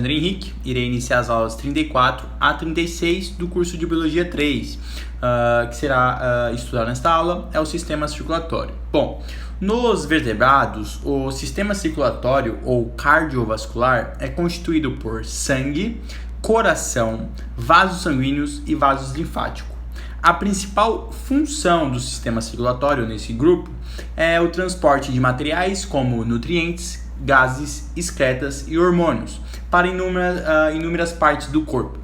André Henrique, irei iniciar as aulas 34 a 36 do curso de Biologia 3, que será estudado nesta aula, é o sistema circulatório. Bom, nos vertebrados, o sistema circulatório ou cardiovascular é constituído por sangue, coração, vasos sanguíneos e vasos linfáticos. A principal função do sistema circulatório nesse grupo é o transporte de materiais como nutrientes, gases, excretas e hormônios para inúmeras partes do corpo.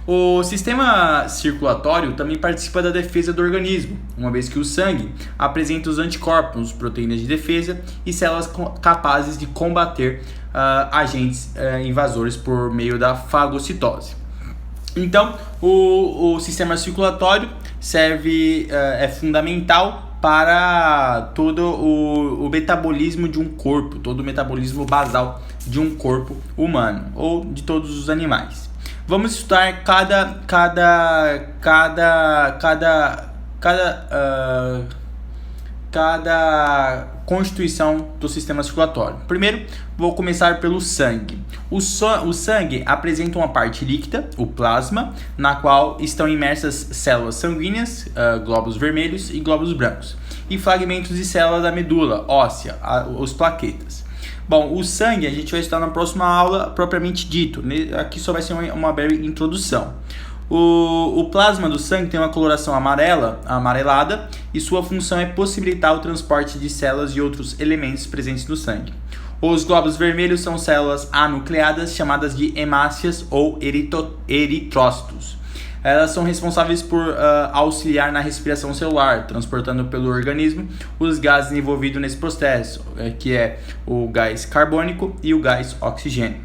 O sistema circulatório também participa da defesa do organismo, uma vez que o sangue apresenta os anticorpos, proteínas de defesa e células capazes de combater agentes invasores por meio da fagocitose. Então, o sistema circulatório é fundamental para todo o metabolismo de um corpo, todo o metabolismo basal de um corpo humano ou de todos os animais. Vamos estudar cada constituição do sistema circulatório. Primeiro, vou começar pelo sangue. O sangue apresenta uma parte líquida, o plasma, na qual estão imersas células sanguíneas, glóbulos vermelhos e glóbulos brancos, e fragmentos de célula da medula óssea, os plaquetas. Bom, o sangue a gente vai estudar na próxima aula propriamente dito. Aqui só vai ser uma breve introdução. O plasma do sangue tem uma coloração amarelada, e sua função é possibilitar o transporte de células e outros elementos presentes no sangue. Os glóbulos vermelhos são células anucleadas chamadas de hemácias ou eritrócitos. Elas são responsáveis por auxiliar na respiração celular, transportando pelo organismo os gases envolvidos nesse processo, que é o gás carbônico e o gás oxigênio.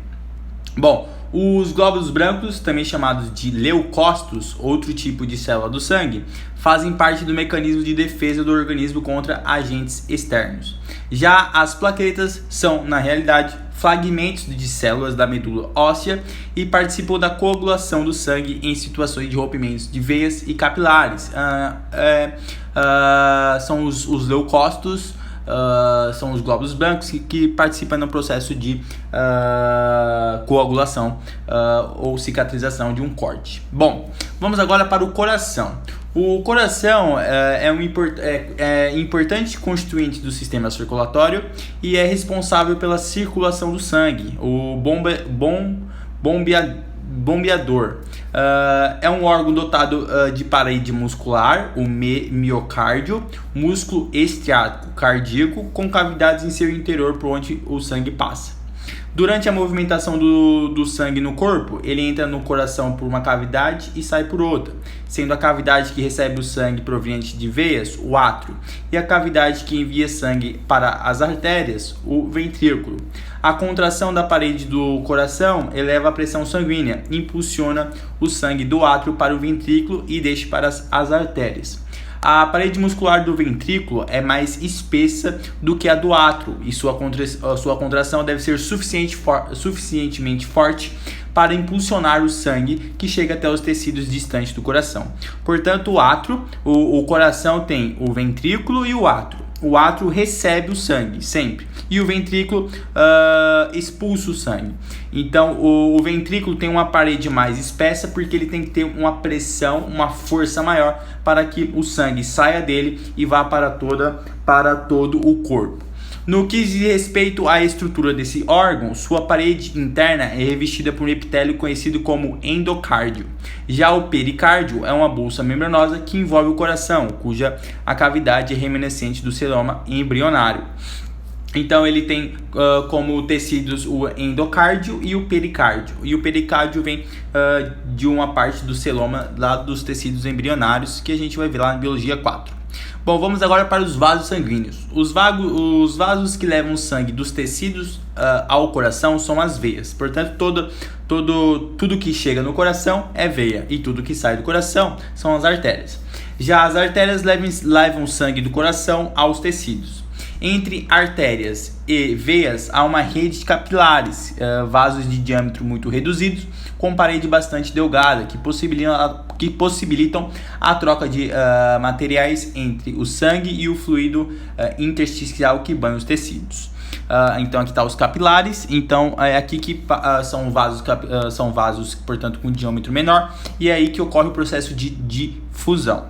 Bom, os glóbulos brancos, também chamados de leucócitos, outro tipo de célula do sangue, fazem parte do mecanismo de defesa do organismo contra agentes externos. Já as plaquetas são, na realidade, fragmentos de células da medula óssea e participam da coagulação do sangue em situações de rompimentos de veias e capilares. São os leucócitos. São os glóbulos brancos que participam no processo de coagulação ou cicatrização de um corte. Bom, vamos agora para o coração. O coração é importante constituinte do sistema circulatório e é responsável pela circulação do sangue, o bombeador. É um órgão dotado de parede muscular, o miocárdio, músculo estriático cardíaco, com cavidades em seu interior por onde o sangue passa. Durante a movimentação do sangue no corpo, ele entra no coração por uma cavidade e sai por outra, sendo a cavidade que recebe o sangue proveniente de veias, o átrio, e a cavidade que envia sangue para as artérias, o ventrículo. A contração da parede do coração eleva a pressão sanguínea, impulsiona o sangue do átrio para o ventrículo e deixa para as artérias. A parede muscular do ventrículo é mais espessa do que a do átrio e sua contração deve ser suficientemente forte para impulsionar o sangue que chega até os tecidos distantes do coração. Portanto, o coração tem o ventrículo e o átrio. O átrio recebe o sangue sempre e o ventrículo expulsa o sangue. Então, o ventrículo tem uma parede mais espessa porque ele tem que ter uma pressão, uma força maior para que o sangue saia dele e vá para todo o corpo. No que diz respeito à estrutura desse órgão, sua parede interna é revestida por um epitélio conhecido como endocárdio. Já o pericárdio é uma bolsa membranosa que envolve o coração, cuja a cavidade é reminiscente do celoma embrionário. Então ele tem como tecidos o endocárdio e o pericárdio. E o pericárdio vem de uma parte do celoma lá dos tecidos embrionários que a gente vai ver lá na Biologia 4. Bom, vamos agora para os vasos sanguíneos. Os vasos que levam o sangue dos tecidos ao coração são as veias. Portanto, tudo que chega no coração é veia e tudo que sai do coração são as artérias. Já as artérias levam o sangue do coração aos tecidos. Entre artérias e veias há uma rede de capilares, vasos de diâmetro muito reduzidos, com parede bastante delgada, que possibilitam a troca de materiais entre o sangue e o fluido intersticial que banha os tecidos. Então aqui está os capilares. Então é aqui que são vasos, portanto, com diâmetro menor, e é aí que ocorre o processo de difusão.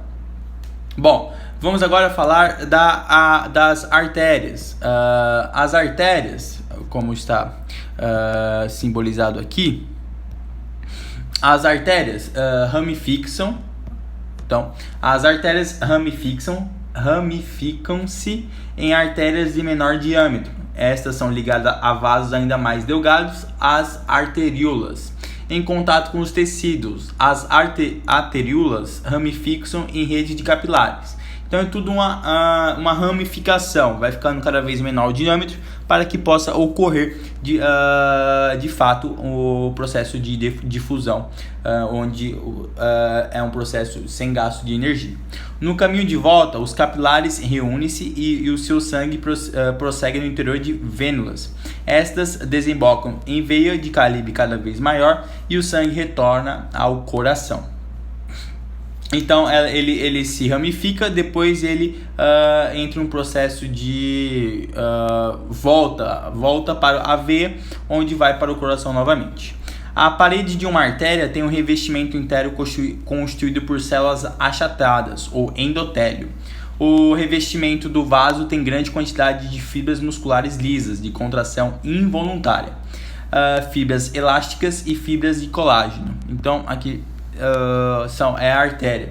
Bom, vamos agora falar das artérias. As artérias, como está simbolizado aqui, as artérias ramificam. Então, as artérias ramificam-se em artérias de menor diâmetro. Estas são ligadas a vasos ainda mais delgados, as arteríolas. Em contato com os tecidos, as arteríolas ramificam em rede de capilares. Então é tudo uma ramificação, vai ficando cada vez menor o diâmetro para que possa ocorrer de fato o processo de difusão, onde é um processo sem gasto de energia. No caminho de volta, os capilares reúnem-se e o seu sangue prossegue no interior de vênulas. Estas desembocam em veia de calibre cada vez maior e o sangue retorna ao coração. Então ele se ramifica, depois ele entra um processo de volta para a veia, onde vai para o coração novamente. A parede de uma artéria tem um revestimento interno constituído por células achatadas, ou endotélio. O revestimento do vaso tem grande quantidade de fibras musculares lisas, de contração involuntária, fibras elásticas e fibras de colágeno. Então aqui é a artéria.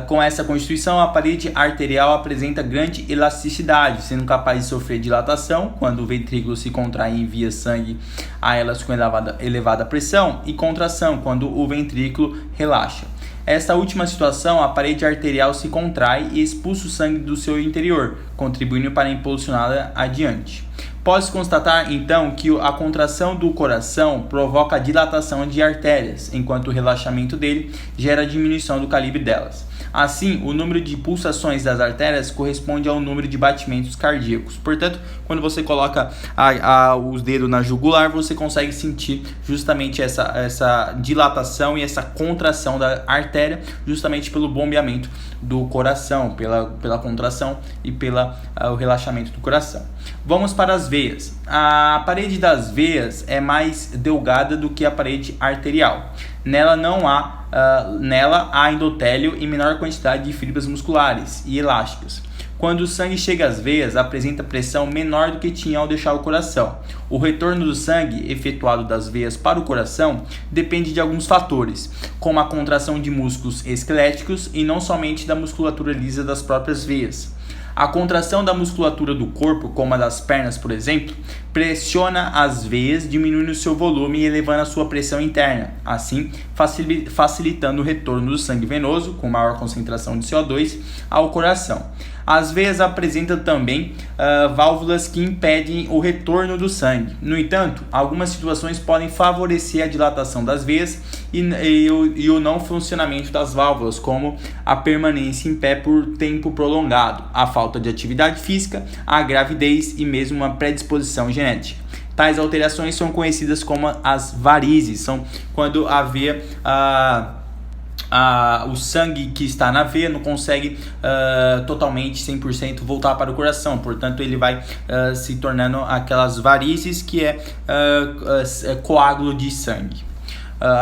Com essa constituição, a parede arterial apresenta grande elasticidade, sendo capaz de sofrer dilatação quando o ventrículo se contrai e envia sangue a elas com elevada pressão, e contração quando o ventrículo relaxa. Esta última situação, a parede arterial se contrai e expulsa o sangue do seu interior, contribuindo para impulsioná-la adiante. Pode-se constatar, então, que a contração do coração provoca a dilatação de artérias, enquanto o relaxamento dele gera a diminuição do calibre delas. Assim, o número de pulsações das artérias corresponde ao número de batimentos cardíacos. Portanto, quando você coloca os dedos na jugular, você consegue sentir justamente essa dilatação e essa contração da artéria, justamente pelo bombeamento do coração, pela contração e o relaxamento do coração. Vamos para as veias. A parede das veias é mais delgada do que a parede arterial. Nela há endotélio em menor quantidade de fibras musculares e elásticas. Quando o sangue chega às veias, apresenta pressão menor do que tinha ao deixar o coração. O retorno do sangue, efetuado das veias para o coração, depende de alguns fatores, como a contração de músculos esqueléticos e não somente da musculatura lisa das próprias veias. A contração da musculatura do corpo, como a das pernas, por exemplo, pressiona as veias, diminuindo o seu volume e elevando a sua pressão interna, assim facilitando o retorno do sangue venoso, com maior concentração de CO2, ao coração. As veias apresentam também válvulas que impedem o retorno do sangue. No entanto, algumas situações podem favorecer a dilatação das veias e o não funcionamento das válvulas, como a permanência em pé por tempo prolongado, a falta de atividade física, a gravidez e mesmo uma predisposição genética. Tais alterações são conhecidas como as varizes, são quando a veia... o sangue que está na veia não consegue totalmente 100% voltar para o coração, portanto ele vai se tornando aquelas varizes, que é coágulo de sangue.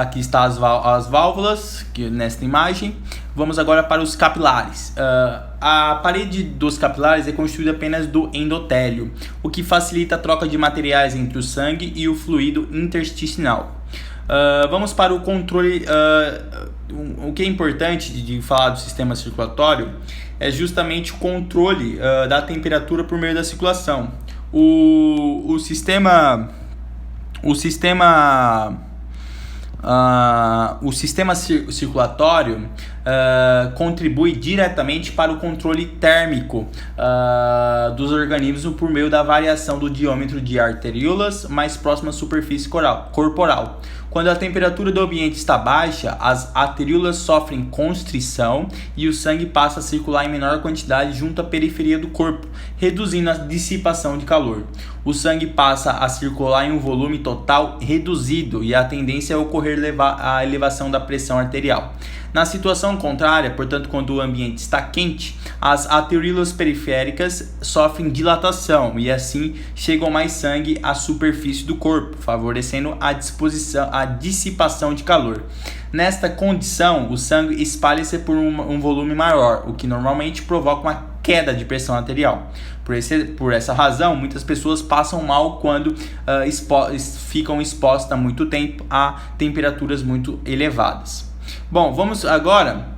Aqui está as válvulas, que nesta imagem. Vamos agora para os capilares. A parede dos capilares é constituída apenas do endotélio, o que facilita a troca de materiais entre o sangue e o fluido intersticial. Vamos para o controle. O que é importante de falar do sistema circulatório é justamente o controle da temperatura por meio da circulação. O sistema circulatório contribui diretamente para o controle térmico dos organismos por meio da variação do diâmetro de arteríolas mais próximas à superfície corporal. Quando a temperatura do ambiente está baixa, as arteríolas sofrem constrição e o sangue passa a circular em menor quantidade junto à periferia do corpo, reduzindo a dissipação de calor. O sangue passa a circular em um volume total reduzido e a tendência é ocorrer a elevação da pressão arterial. Na situação contrária, portanto, quando o ambiente está quente, as arteriolas periféricas sofrem dilatação e assim chegam mais sangue à superfície do corpo, favorecendo a dissipação de calor. Nesta condição, o sangue espalha-se por um volume maior, o que normalmente provoca uma queda de pressão arterial. Por essa razão, muitas pessoas passam mal quando ficam expostas há muito tempo a temperaturas muito elevadas. Bom, vamos agora.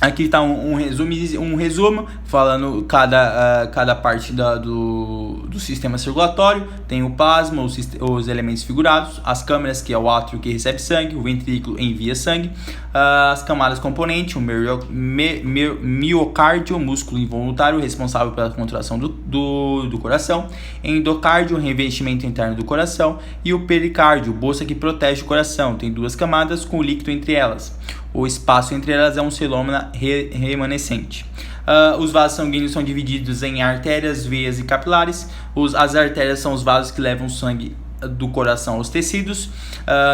Aqui está um resumo falando cada parte do sistema circulatório. Tem o plasma, os elementos figurados, as câmeras, que é o átrio que recebe sangue, o ventrículo envia sangue, as camadas componentes, o miocárdio, músculo involuntário responsável pela contração do coração, endocárdio, revestimento interno do coração, e o pericárdio, bolsa que protege o coração. Tem duas camadas com líquido entre elas. O espaço entre elas é um celômeno remanescente. Os vasos sanguíneos são divididos em artérias, veias e capilares. As artérias são os vasos que levam sangue do coração aos tecidos,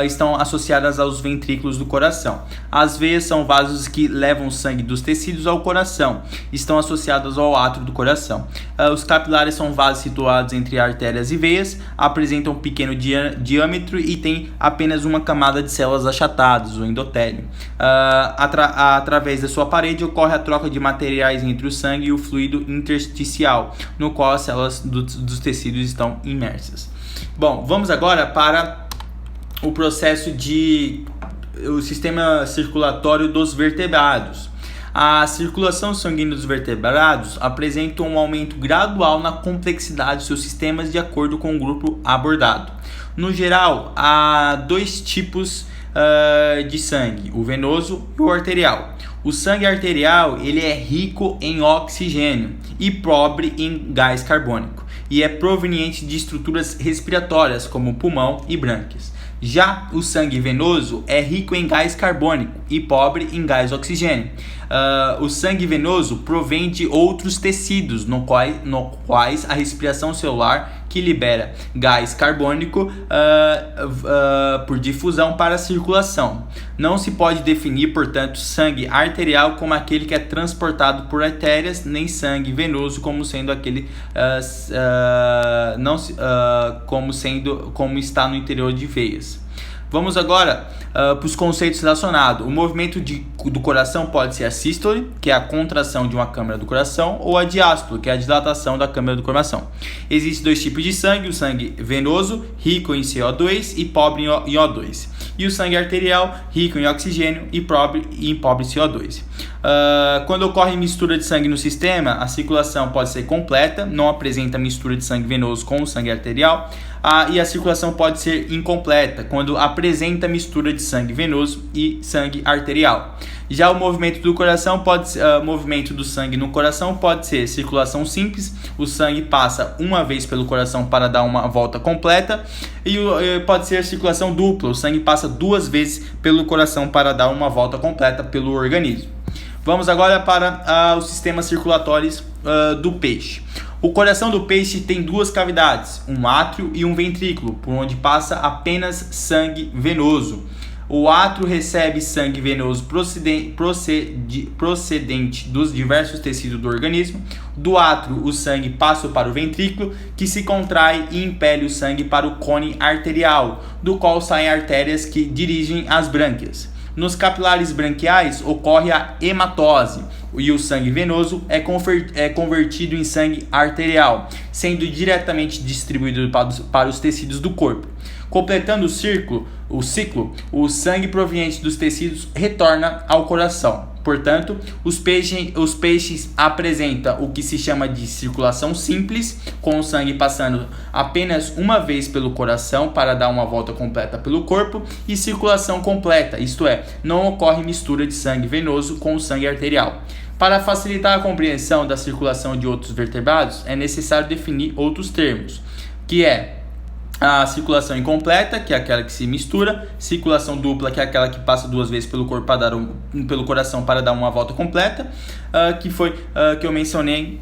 estão associadas aos ventrículos do coração. As veias são vasos que levam sangue dos tecidos ao coração, estão associados ao átrio do coração. Os capilares são vasos situados entre artérias e veias, apresentam um pequeno diâmetro e têm apenas uma camada de células achatadas, o endotélio. Através da sua parede ocorre a troca de materiais entre o sangue e o fluido intersticial, no qual as células dos tecidos estão imersas. Bom, vamos agora para o processo o sistema circulatório dos vertebrados. A circulação sanguínea dos vertebrados apresenta um aumento gradual na complexidade de seus sistemas de acordo com o grupo abordado. No geral, há dois tipos de sangue, o venoso e o arterial. O sangue arterial ele é rico em oxigênio e pobre em gás carbônico e é proveniente de estruturas respiratórias como pulmão e brânquias. Já o sangue venoso é rico em gás carbônico e pobre em gás oxigênio. O sangue venoso provém de outros tecidos, no quais a respiração celular que libera gás carbônico por difusão para a circulação. Não se pode definir, portanto, sangue arterial como aquele que é transportado por artérias, nem sangue venoso como sendo aquele como está no interior de veias. Vamos agora para os conceitos relacionados. O movimento do coração pode ser a sístole, que é a contração de uma câmara do coração, ou a diástole, que é a dilatação da câmara do coração. Existem dois tipos de sangue: o sangue venoso, rico em CO2 e pobre em O2, e o sangue arterial, rico em oxigênio e pobre em CO2. Quando ocorre mistura de sangue no sistema, a circulação pode ser completa, não apresenta mistura de sangue venoso com o sangue arterial, e a circulação pode ser incompleta, quando apresenta mistura de sangue venoso e sangue arterial. Já o movimento movimento do sangue no coração pode ser circulação simples, o sangue passa uma vez pelo coração para dar uma volta completa, e pode ser circulação dupla, o sangue passa duas vezes pelo coração para dar uma volta completa pelo organismo. Vamos agora para os sistemas circulatórios do peixe. O coração do peixe tem duas cavidades, um átrio e um ventrículo, por onde passa apenas sangue venoso. O átrio recebe sangue venoso procedente dos diversos tecidos do organismo. Do átrio, o sangue passa para o ventrículo, que se contrai e impele o sangue para o cone arterial, do qual saem artérias que dirigem as brânquias. Nos capilares branquiais ocorre a hematose e o sangue venoso é convertido em sangue arterial, sendo diretamente distribuído para os tecidos do corpo. Completando o ciclo, o sangue proveniente dos tecidos retorna ao coração. Portanto, os peixes apresentam o que se chama de circulação simples, com o sangue passando apenas uma vez pelo coração para dar uma volta completa pelo corpo, e circulação completa, isto é, não ocorre mistura de sangue venoso com o sangue arterial. Para facilitar a compreensão da circulação de outros vertebrados, é necessário definir outros termos, que é a circulação incompleta, que é aquela que se mistura; circulação dupla, que é aquela que passa duas vezes pelo corpo pelo coração para dar uma volta completa, que foi que eu mencionei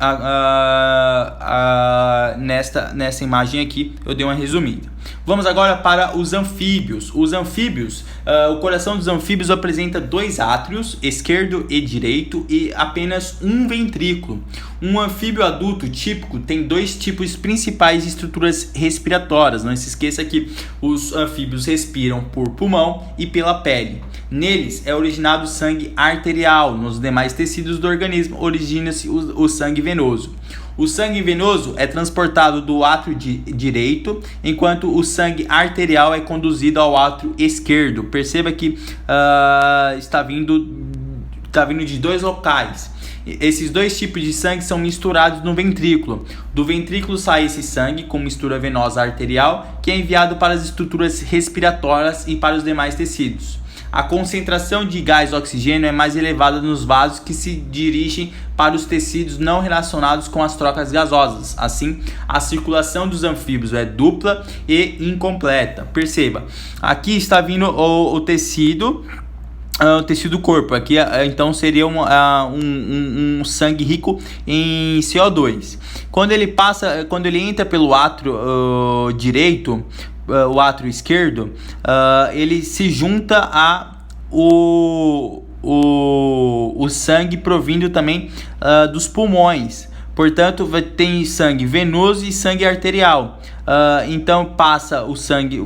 nessa imagem aqui, eu dei uma resumida. Vamos agora para os anfíbios. Os anfíbios, o coração dos anfíbios apresenta 2 átrios, esquerdo e direito, e apenas um ventrículo. Um anfíbio adulto típico tem 2 tipos principais de estruturas respiratórias. Não se esqueça que os anfíbios respiram por pulmão e pela pele. Neles é originado o sangue arterial. Nos demais tecidos do organismo origina-se o sangue venoso. O sangue venoso é transportado do átrio direito, enquanto o sangue arterial é conduzido ao átrio esquerdo. Perceba que está vindo de 2 locais. Esses 2 tipos de sangue são misturados no ventrículo. Do ventrículo sai esse sangue com mistura venosa arterial, que é enviado para as estruturas respiratórias e para os demais tecidos. A concentração de gás oxigênio é mais elevada nos vasos que se dirigem para os tecidos não relacionados com as trocas gasosas. Assim, a circulação dos anfíbios é dupla e incompleta. Perceba, aqui está vindo o tecido do corpo. Aqui então seria um sangue rico em CO2. Quando ele entra pelo átrio direito, o átrio esquerdo, ele se junta a o sangue provindo também dos pulmões. Portanto, tem sangue venoso e sangue arterial. Então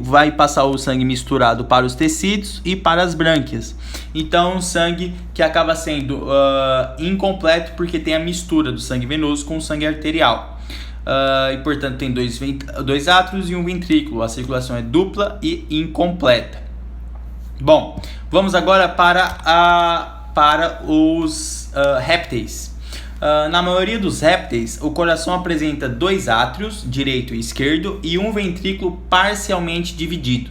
vai passar o sangue misturado para os tecidos e para as brânquias. Então, um sangue que acaba sendo incompleto porque tem a mistura do sangue venoso com o sangue arterial. E portanto tem 2 átrios e um ventrículo. A circulação é dupla e incompleta. Bom, vamos agora para os répteis. Na maioria dos répteis, o coração apresenta 2 átrios, direito e esquerdo, e um ventrículo parcialmente dividido.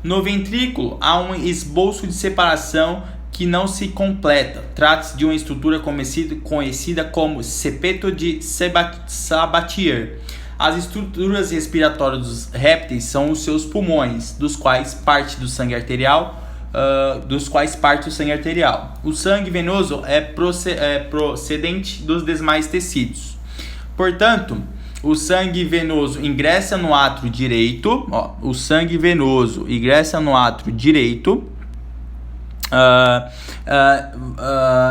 No ventrículo há um esboço de separação que não se completa. Trata-se de uma estrutura conhecida como septo de Sabatier. As estruturas respiratórias dos répteis são os seus pulmões, dos quais parte o sangue arterial. O sangue venoso é procedente dos demais tecidos. Portanto, o sangue venoso ingressa no átrio direito. O sangue venoso ingressa no átrio direito.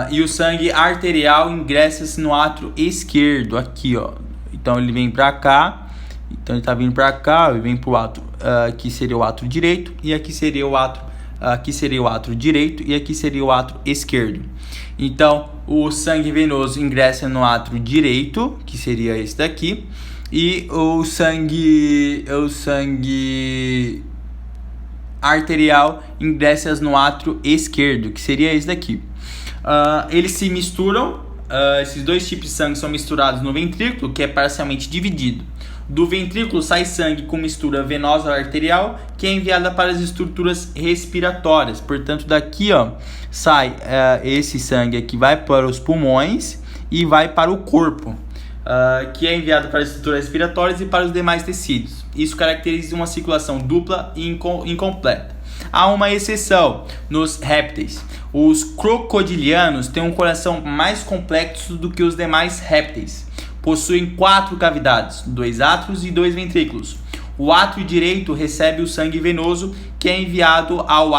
E o sangue arterial ingressa no átrio esquerdo. Aqui, ó. Então ele vem para cá. Então ele está vindo para cá. Ele vem para o átrio. Aqui seria o átrio direito. E aqui seria o átrio. Aqui seria o átrio direito e aqui seria o átrio esquerdo. Então, o sangue venoso ingressa no átrio direito, que seria esse daqui, e o sangue arterial ingressa no átrio esquerdo, que seria esse daqui. Eles se misturam, esses 2 tipos de sangue são misturados no ventrículo, que é parcialmente dividido. Do ventrículo sai sangue com mistura venosa arterial, que é enviada para as estruturas respiratórias. Portanto, daqui sai esse sangue aqui, vai para os pulmões e vai para o corpo, que é enviado para as estruturas respiratórias e para os demais tecidos. Isso caracteriza uma circulação dupla e incompleta. Há uma exceção nos répteis. Os crocodilianos têm um coração mais complexo do que os demais répteis. Possuem 4 cavidades, 2 átrios e 2 ventrículos. O átrio direito recebe o sangue venoso, que é enviado ao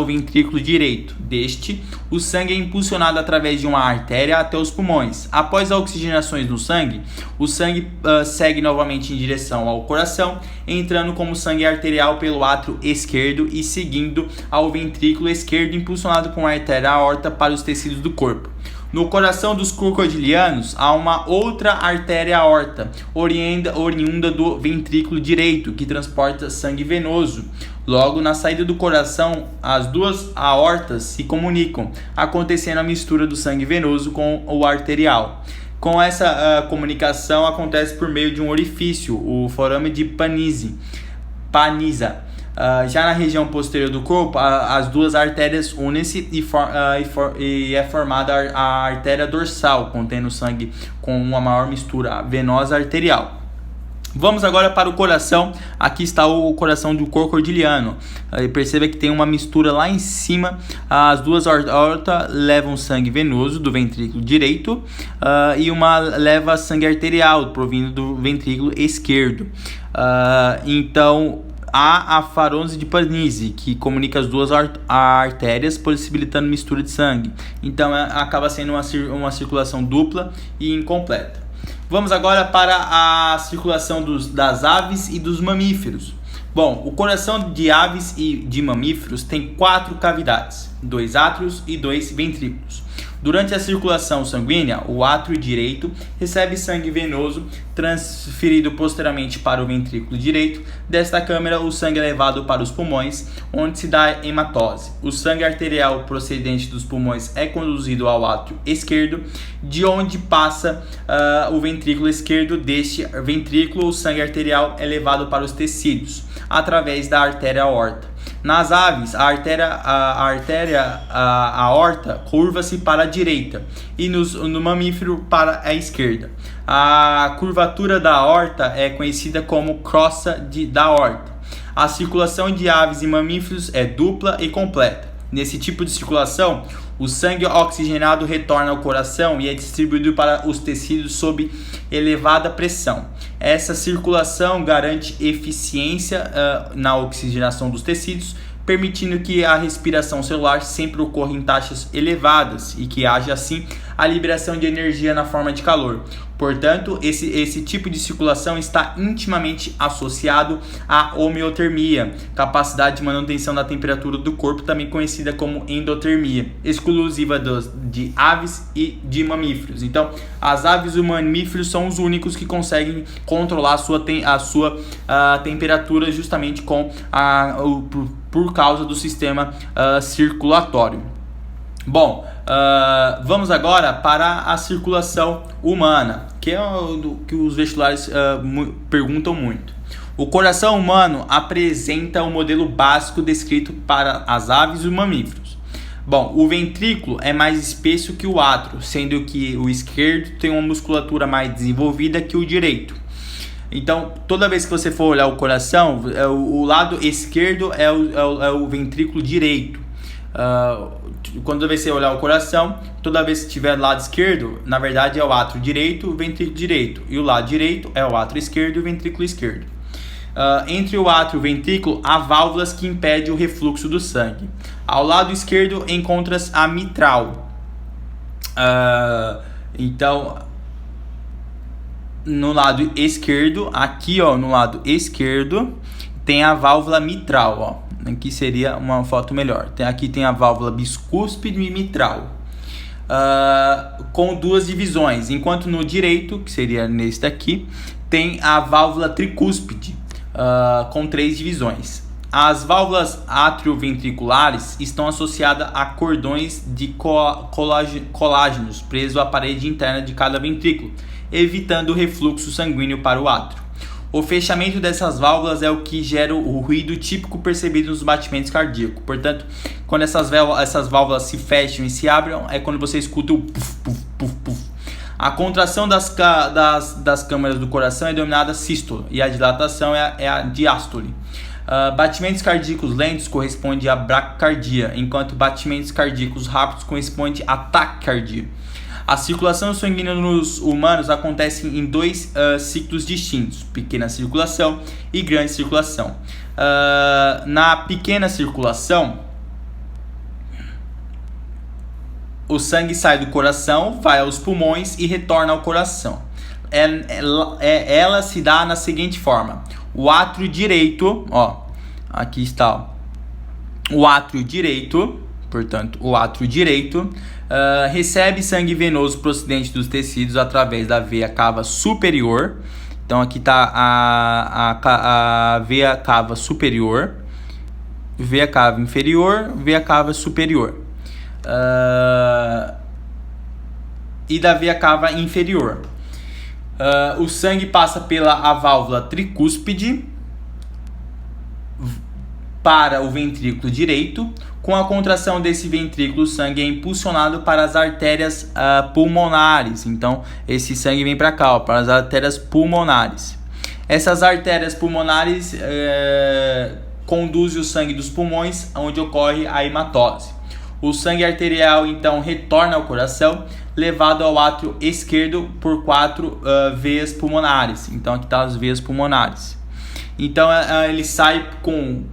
ventrículo direito. Deste, o sangue é impulsionado através de uma artéria até os pulmões. Após a oxigenação no sangue, o sangue segue novamente em direção ao coração, entrando como sangue arterial pelo átrio esquerdo e seguindo ao ventrículo esquerdo, impulsionado com a artéria aorta para os tecidos do corpo. No coração dos crocodilianos há uma outra artéria aorta, oriunda do ventrículo direito, que transporta sangue venoso. Logo, na saída do coração, as 2 aortas se comunicam, acontecendo a mistura do sangue venoso com o arterial. Com essa comunicação acontece por meio de um orifício, o forame de Panizza. Já na região posterior do corpo, as 2 artérias unem-se e é formada a artéria dorsal, contendo sangue com uma maior mistura venosa arterial. Vamos agora para o coração. Aqui está o coração do crocodiliano. Perceba que tem uma mistura lá em cima. As duas aortas levam sangue venoso do ventrículo direito e uma leva sangue arterial provindo do ventrículo esquerdo. Então há a faronese de Panizzi, que comunica as duas artérias, possibilitando mistura de sangue. Então acaba sendo uma circulação dupla e incompleta. Vamos agora para a circulação das aves e dos mamíferos. Bom, o coração de aves e de mamíferos tem 4 cavidades, 2 átrios e 2 ventrículos. Durante a circulação sanguínea, o átrio direito recebe sangue venoso transferido posteriormente para o ventrículo direito. Desta câmara, o sangue é levado para os pulmões, onde se dá hematose. O sangue arterial procedente dos pulmões é conduzido ao átrio esquerdo, de onde passa o ventrículo esquerdo. Deste ventrículo, o sangue arterial é levado para os tecidos, através da artéria aorta. Nas aves, a aorta curva-se para a direita e no mamífero para a esquerda. A curvatura da aorta é conhecida como crosta da aorta. A circulação de aves e mamíferos é dupla e completa. Nesse tipo de circulação, o sangue oxigenado retorna ao coração e é distribuído para os tecidos sob elevada pressão. Essa circulação garante eficiência na oxigenação dos tecidos, permitindo que a respiração celular sempre ocorra em taxas elevadas e que haja assim a liberação de energia na forma de calor. Portanto, esse tipo de circulação está intimamente associado à homeotermia, capacidade de manutenção da temperatura do corpo, também conhecida como endotermia, exclusiva de aves e de mamíferos. Então, as aves e os mamíferos são os únicos que conseguem controlar a sua temperatura justamente por causa do sistema circulatório. Bom, vamos agora para a circulação humana, que é o que os vestibulares perguntam muito. O coração humano apresenta o modelo básico descrito para as aves e os mamíferos. Bom, o ventrículo é mais espesso que o átrio, sendo que o esquerdo tem uma musculatura mais desenvolvida que o direito. Então, toda vez que você for olhar o coração, o lado esquerdo é o ventrículo direito. Quando você olhar o coração, toda vez que tiver lado esquerdo, na verdade é o átrio direito, o ventrículo direito, e o lado direito é o átrio esquerdo e o ventrículo esquerdo. Entre o átrio e o ventrículo há válvulas que impedem o refluxo do sangue. Ao lado esquerdo encontra-se a mitral. Então, no lado esquerdo, aqui no lado esquerdo, tem a válvula mitral, Aqui seria uma foto melhor. Aqui tem a válvula biscúspide e mitral, com 2 divisões. Enquanto no direito, que seria nesse daqui, tem a válvula tricúspide, com 3 divisões. As válvulas atrioventriculares estão associadas a cordões de colágenos presos à parede interna de cada ventrículo, evitando o refluxo sanguíneo para o átrio. O fechamento dessas válvulas é o que gera o ruído típico percebido nos batimentos cardíacos. Portanto, quando essas válvulas se fecham e se abrem, é quando você escuta o puf, puf, puf, puf. A contração das câmaras do coração é denominada sístole e a dilatação é a diástole. Batimentos cardíacos lentos correspondem à braquicardia, enquanto batimentos cardíacos rápidos correspondem à taquicardia. A circulação sanguínea nos humanos acontece em 2 ciclos distintos, pequena circulação e grande circulação. Na pequena circulação, o sangue sai do coração, vai aos pulmões e retorna ao coração. Ela se dá na seguinte forma: o átrio direito, aqui está, o átrio direito, portanto, o átrio direito recebe sangue venoso procedente dos tecidos através da veia cava superior. Então aqui está a veia cava superior, veia cava inferior, veia cava superior, e da veia cava inferior. O sangue passa pela válvula tricúspide para o ventrículo direito. Com a contração desse ventrículo, o sangue é impulsionado para as artérias pulmonares. Então, esse sangue vem para cá, para as artérias pulmonares. Essas artérias pulmonares conduzem o sangue dos pulmões, onde ocorre a hematose. O sangue arterial então retorna ao coração, levado ao átrio esquerdo por 4 veias pulmonares. Então aqui estão as veias pulmonares. Então ele sai com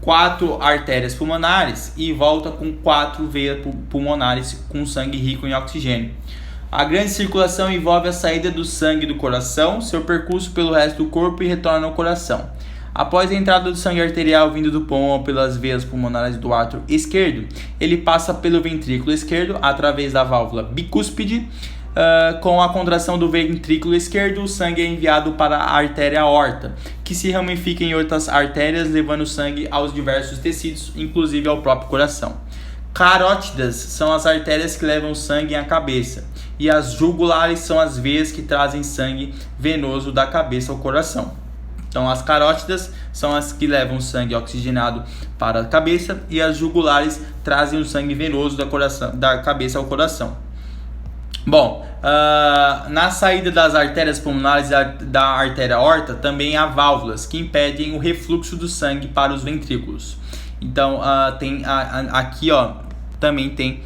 4 artérias pulmonares e volta com 4 veias pulmonares com sangue rico em oxigênio. A grande circulação envolve a saída do sangue do coração, seu percurso pelo resto do corpo e retorno ao coração. Após a entrada do sangue arterial vindo do pulmão pelas veias pulmonares do átrio esquerdo, ele passa pelo ventrículo esquerdo através da válvula bicúspide. Com a contração do ventrículo esquerdo, o sangue é enviado para a artéria aorta, que se ramifica em outras artérias, levando o sangue aos diversos tecidos, inclusive ao próprio coração. Carótidas são as artérias que levam sangue à cabeça, e as jugulares são as veias que trazem sangue venoso da cabeça ao coração. Então, as carótidas são as que levam sangue oxigenado para a cabeça, e as jugulares trazem o sangue venoso da cabeça ao coração. Bom, na saída das artérias pulmonares da artéria aorta também há válvulas que impedem o refluxo do sangue para os ventrículos. Então aqui também tem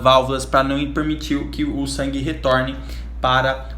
válvulas para não permitir que o sangue retorne para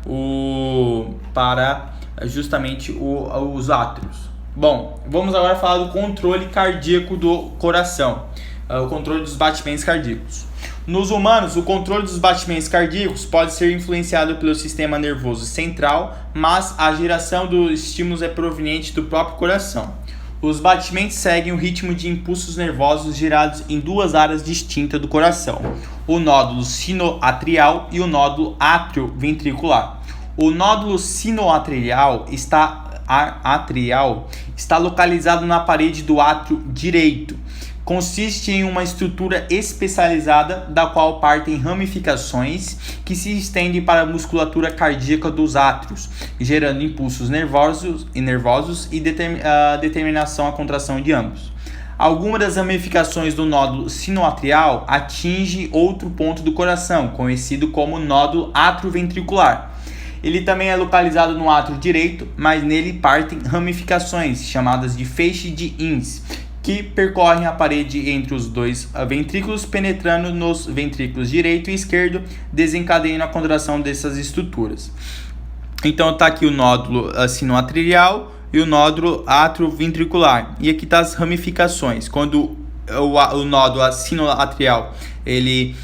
justamente os átrios. Bom, vamos agora falar do controle cardíaco do coração, o controle dos batimentos cardíacos. Nos humanos, o controle dos batimentos cardíacos pode ser influenciado pelo sistema nervoso central, mas a geração dos estímulos é proveniente do próprio coração. Os batimentos seguem o ritmo de impulsos nervosos gerados em 2 áreas distintas do coração, o nódulo sinoatrial e o nódulo atrioventricular. O nódulo sinoatrial está localizado na parede do átrio direito. Consiste em uma estrutura especializada da qual partem ramificações que se estendem para a musculatura cardíaca dos átrios, gerando impulsos nervosos e determinação à contração de ambos. Algumas das ramificações do nódulo sinoatrial atingem outro ponto do coração, conhecido como nódulo atrioventricular. Ele também é localizado no átrio direito, mas nele partem ramificações, chamadas de feixe de Ince, que percorrem a parede entre os 2 ventrículos, penetrando nos ventrículos direito e esquerdo, desencadeando a contração dessas estruturas. Então está aqui o nódulo sinoatrial e o nódulo atrioventricular. E aqui está as ramificações. Quando o nódulo sinoatrial ele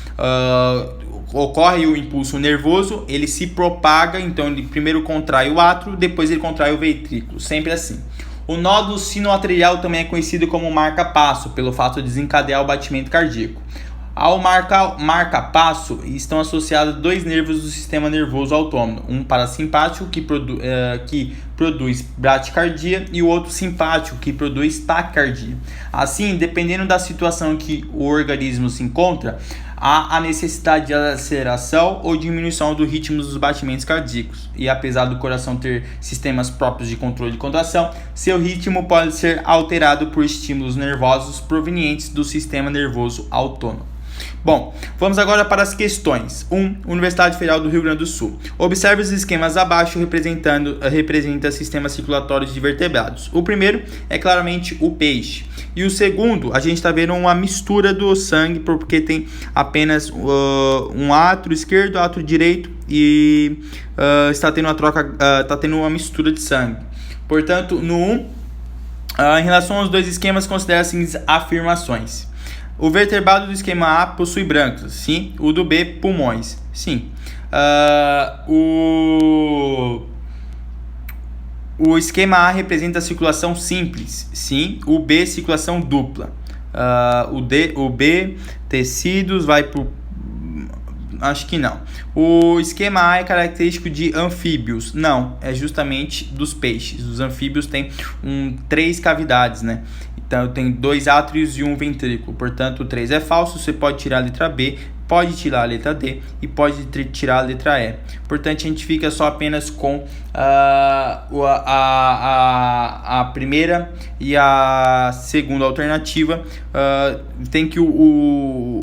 ocorre o impulso nervoso, ele se propaga, então ele primeiro contrai o átrio, depois ele contrai o ventrículo, sempre assim. O nódulo sinoatrial também é conhecido como marca-passo, pelo fato de desencadear o batimento cardíaco. Ao marca-passo estão associados 2 nervos do sistema nervoso autônomo, um parasimpático que produz bradicardia e o outro simpático que produz taquicardia. Assim, dependendo da situação que o organismo se encontra, há a necessidade de aceleração ou diminuição do ritmo dos batimentos cardíacos. E apesar do coração ter sistemas próprios de controle de contração, seu ritmo pode ser alterado por estímulos nervosos provenientes do sistema nervoso autônomo. Bom, vamos agora para as questões. 1. Universidade Federal do Rio Grande do Sul. Observe os esquemas abaixo representa sistemas circulatórios de vertebrados. O primeiro é claramente o peixe. E o segundo, a gente está vendo uma mistura do sangue, porque tem apenas um átrio esquerdo, átrio direito e está tendo uma mistura de sangue. Portanto, no 1, em relação aos 2 esquemas, considera-se afirmações. O vertebrado do esquema A possui brânquios, sim. O do B, pulmões, sim. O esquema A representa a circulação simples, sim. O B, circulação dupla. O B, tecidos, vai para acho que não. O esquema A é característico de anfíbios. Não, é justamente dos peixes. Os anfíbios têm 3 cavidades, né? Então tem 2 átrios e 1 ventrículo. Portanto, o 3 é falso. Você pode tirar a letra B, pode tirar a letra D e pode tirar a letra E. Portanto, a gente fica só apenas com a primeira e a segunda alternativa. Tem que o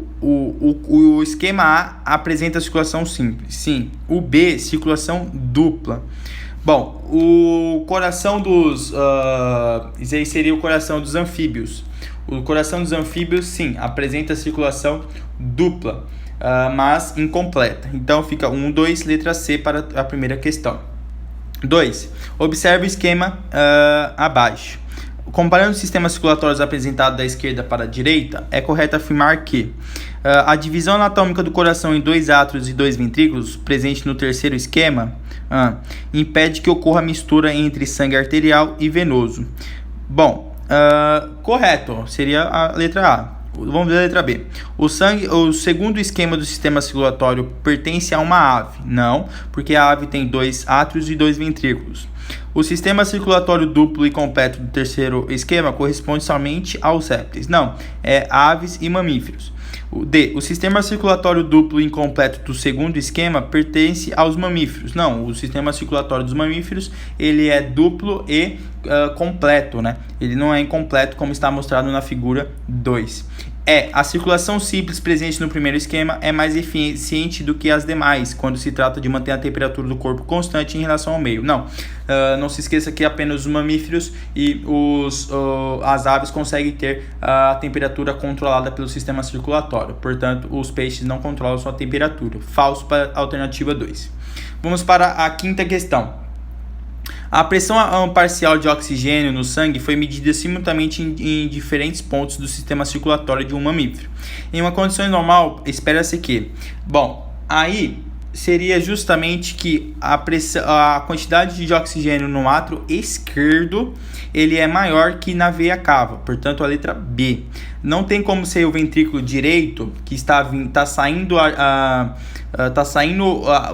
esquema A apresenta circulação simples. Sim. O B, circulação dupla. Bom, o coração dos... isso aí seria o coração dos anfíbios. O coração dos anfíbios, sim, apresenta circulação dupla, mas incompleta. Então, fica 1, 2, letra C para a primeira questão. 2. Observe o esquema abaixo. Comparando os sistemas circulatórios apresentados da esquerda para a direita, é correto afirmar que a divisão anatômica do coração em 2 átrios e 2 ventrículos, presente no terceiro esquema, impede que ocorra mistura entre sangue arterial e venoso. Bom, correto, seria a letra A. Vamos ver a letra B. O segundo esquema do sistema circulatório pertence a uma ave? Não, porque a ave tem 2 átrios e 2 ventrículos. O sistema circulatório duplo e completo do terceiro esquema corresponde somente aos répteis? Não, é aves e mamíferos. D. O sistema circulatório duplo e incompleto do segundo esquema pertence aos mamíferos? Não, o sistema circulatório dos mamíferos ele é duplo e completo, né? Ele não é incompleto como está mostrado na figura 2. A circulação simples presente no primeiro esquema é mais eficiente do que as demais, quando se trata de manter a temperatura do corpo constante em relação ao meio. Não, não se esqueça que apenas os mamíferos e as aves conseguem ter a temperatura controlada pelo sistema circulatório. Portanto, os peixes não controlam sua temperatura. Falso para a alternativa 2. Vamos para a quinta questão. A pressão parcial de oxigênio no sangue foi medida simultaneamente em diferentes pontos do sistema circulatório de um mamífero. Em uma condição normal, espera-se que... Bom, aí seria justamente que a quantidade de oxigênio no átrio esquerdo ele é maior que na veia cava, portanto a letra B. Não tem como ser o ventrículo direito que está saindo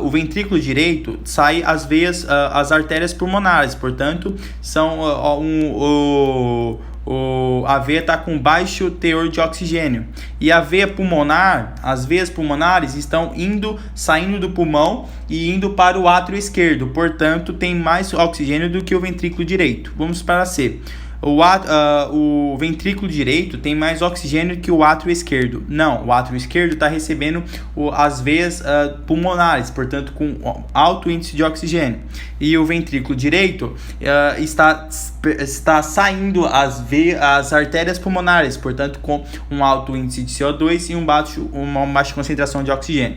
o ventrículo direito, sai as veias, as artérias pulmonares, portanto são a veia está com baixo teor de oxigênio e a veia pulmonar, as veias pulmonares estão saindo do pulmão e indo para o átrio esquerdo, portanto tem mais oxigênio do que o ventrículo direito. Vamos para C. O ventrículo direito tem mais oxigênio que o átrio esquerdo. Não, o átrio esquerdo está recebendo as veias pulmonares, portanto com alto índice de oxigênio. E o ventrículo direito está saindo as artérias pulmonares, portanto com um alto índice de CO2 e uma baixa concentração de oxigênio.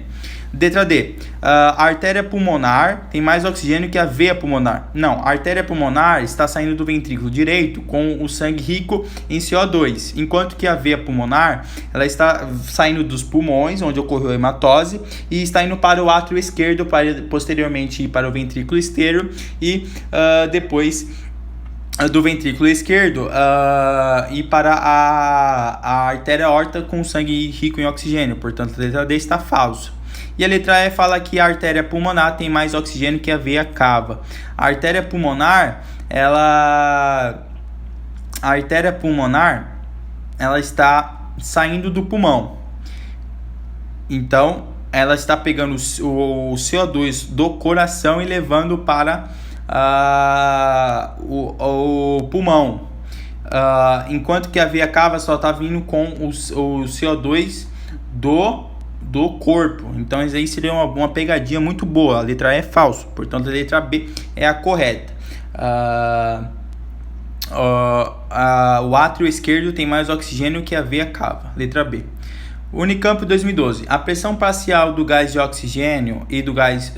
Letra D. A artéria pulmonar tem mais oxigênio que a veia pulmonar. Não, a artéria pulmonar está saindo do ventrículo direito com o sangue rico em CO2, enquanto que a veia pulmonar ela está saindo dos pulmões, onde ocorreu a hematose, e está indo para o átrio esquerdo, para posteriormente ir para o ventrículo esquerdo e depois do ventrículo esquerdo e para a artéria aorta com sangue rico em oxigênio. Portanto, a letra D está falso. E a letra E fala que a artéria pulmonar tem mais oxigênio que a veia cava. A artéria pulmonar, ela está saindo do pulmão. Então, ela está pegando o CO2 do coração e levando para o pulmão. Enquanto que a veia cava só está vindo com o CO2 do corpo. Então isso aí seria uma pegadinha muito boa. A letra E é falso, portanto a letra B é a correta. O átrio esquerdo tem mais oxigênio que a veia cava. Letra B. Unicamp 2012. A pressão parcial do gás de oxigênio e do gás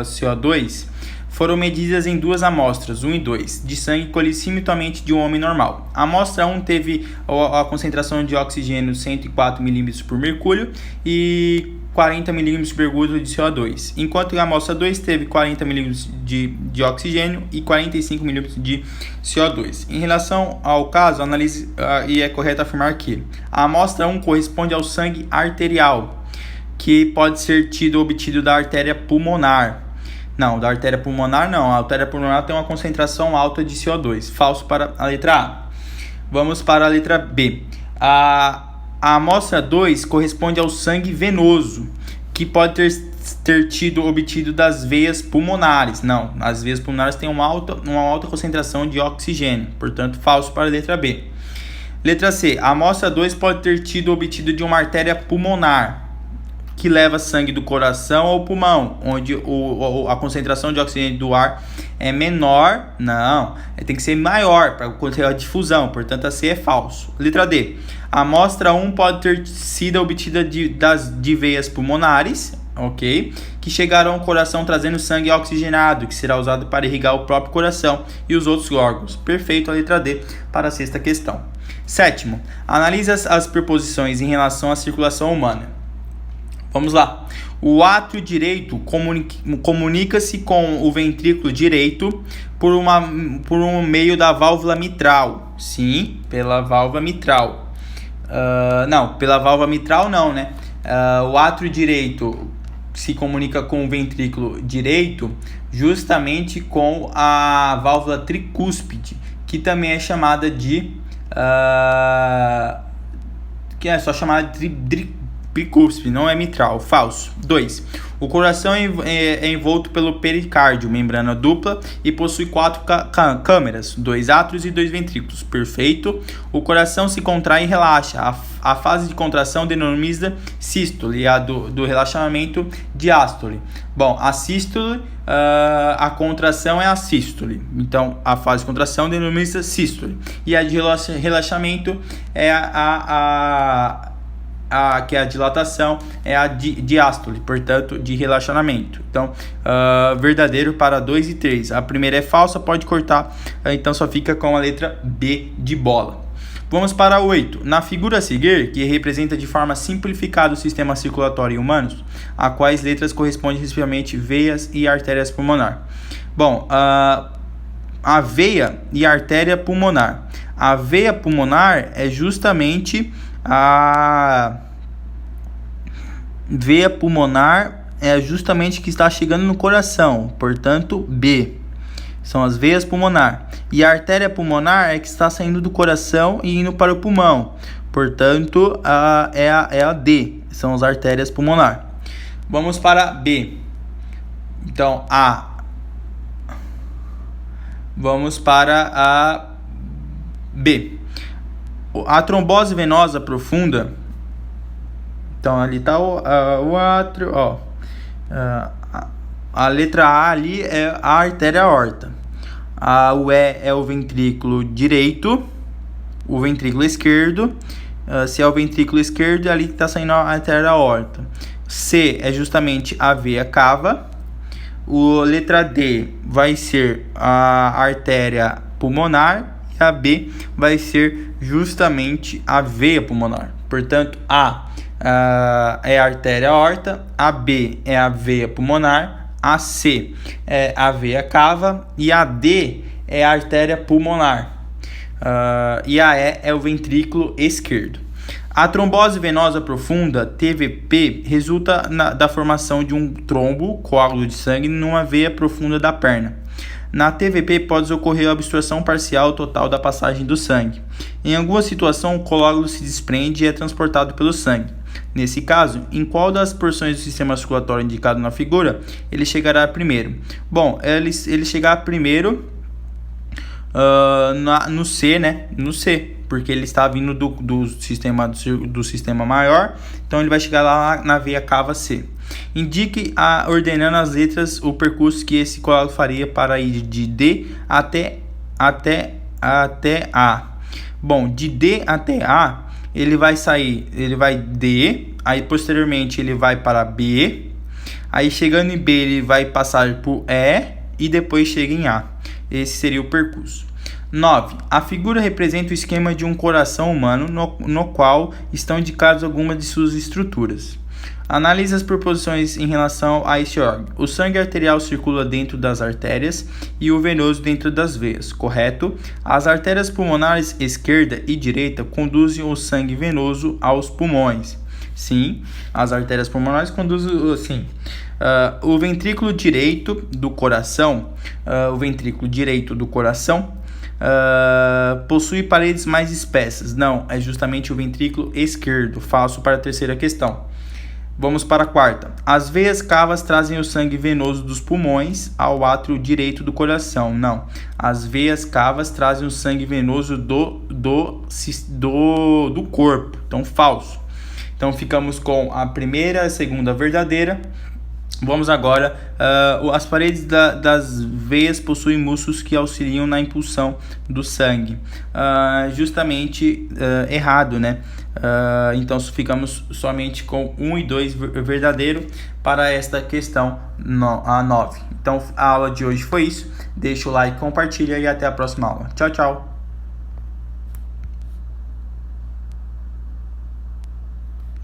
CO2 foram medidas em 2 amostras, 1 e 2, de sangue colhido simultaneamente de um homem normal. A amostra 1 teve a concentração de oxigênio 104 ml por mercúrio e 40 mg por mercúrio de CO2, enquanto que a amostra 2 teve 40 mg de oxigênio e 45 mg de CO2. Em relação ao caso, analise e é correto afirmar que a amostra 1 corresponde ao sangue arterial, que pode ser obtido da artéria pulmonar. Não, da artéria pulmonar não. A artéria pulmonar tem uma concentração alta de CO2. Falso para a letra A. Vamos para a letra B. A amostra 2 corresponde ao sangue venoso, que pode ter tido obtido das veias pulmonares. Não, as veias pulmonares têm uma alta concentração de oxigênio, portanto, falso para a letra B. Letra C. A amostra 2 pode ter tido obtido de uma artéria pulmonar, que leva sangue do coração ao pulmão, onde a concentração de oxigênio do ar é menor. Não, tem que ser maior para acontecer a difusão, portanto a C é falso. Letra D. A amostra 1 pode ter sido obtida de veias pulmonares, ok? Que chegaram ao coração trazendo sangue oxigenado, que será usado para irrigar o próprio coração e os outros órgãos. Perfeito, a letra D para a sexta questão. Sétimo, analisa as preposições em relação à circulação humana. Vamos lá. O átrio direito comunica-se com o ventrículo direito por um meio da válvula mitral. Sim, pela válvula mitral. Não, pela válvula mitral não, né? O átrio direito se comunica com o ventrículo direito justamente com a válvula tricúspide, que também é chamada de... que é só chamada de tricúspide, não é mitral. Falso. 2. O coração é envolto pelo pericárdio, membrana dupla, e possui 4 câmeras, 2 átrios e 2 ventrículos. Perfeito. O coração se contrai e relaxa. A fase de contração denomina sístole e a do relaxamento diástole. Bom, a sístole, a contração é a sístole. Então, a fase de contração denomina sístole. E a de relaxamento é que é a dilatação, é a diástole, portanto, de relaxamento. Então, verdadeiro para 2 e 3. A primeira é falsa, pode cortar, então só fica com a letra B de bola. Vamos para 8. Na figura a seguir, que representa de forma simplificada o sistema circulatório humano, a quais letras correspondem respectivamente veias e artérias pulmonar. Bom, a veia e a artéria pulmonar. A veia pulmonar é justamente a veia pulmonar que está chegando no coração, portanto B, são as veias pulmonar. E a artéria pulmonar é que está saindo do coração e indo para o pulmão, portanto é a D, são as artérias pulmonar. Vamos para B. Então vamos para a B. A trombose venosa profunda, então ali está o átrio, a letra A ali é a artéria aorta, o E é o ventrículo direito, o ventrículo esquerdo, se é o ventrículo esquerdo é ali que está saindo a artéria aorta. C é justamente a veia cava, letra D vai ser a artéria pulmonar, a B vai ser justamente a veia pulmonar. Portanto, A é a artéria aorta, a B é a veia pulmonar, a C é a veia cava e a D é a artéria pulmonar. E a E é o ventrículo esquerdo. A trombose venosa profunda, TVP, resulta da formação de um trombo, coágulo de sangue, numa veia profunda da perna. Na TVP pode ocorrer a obstrução parcial ou total da passagem do sangue. Em alguma situação, o coágulo se desprende e é transportado pelo sangue. Nesse caso, em qual das porções do sistema circulatório indicado na figura, ele chegará primeiro? Bom, ele chegará primeiro no C, né? No C, porque ele está vindo do sistema maior, então ele vai chegar lá na veia cava C. Indique, ordenando as letras, o percurso que esse coágulo faria para ir de D até A. Bom, de D até A, ele vai D, aí posteriormente ele vai para B, aí chegando em B ele vai passar por E e depois chega em A. Esse seria o percurso. 9. A figura representa o esquema de um coração humano no qual estão indicadas algumas de suas estruturas. Analise as proposições em relação a este órgão. O sangue arterial circula dentro das artérias e o venoso dentro das veias, correto? As artérias pulmonares esquerda e direita conduzem o sangue venoso aos pulmões. Sim, as artérias pulmonares conduzem, sim. O ventrículo direito do coração, Possui paredes mais espessas. Não, é justamente o ventrículo esquerdo. Falso para a terceira questão. Vamos para a quarta. As veias cavas trazem o sangue venoso dos pulmões ao átrio direito do coração. Não. As veias cavas trazem o sangue venoso do corpo. Então, falso. Então, ficamos com a primeira e a segunda verdadeira. Vamos agora, as paredes das veias possuem músculos que auxiliam na impulsão do sangue. Justamente errado, né? Então ficamos somente com 1 e 2 verdadeiro para esta questão a 9. Então a aula de hoje foi isso. Deixa o like, compartilha e até a próxima aula. Tchau, tchau!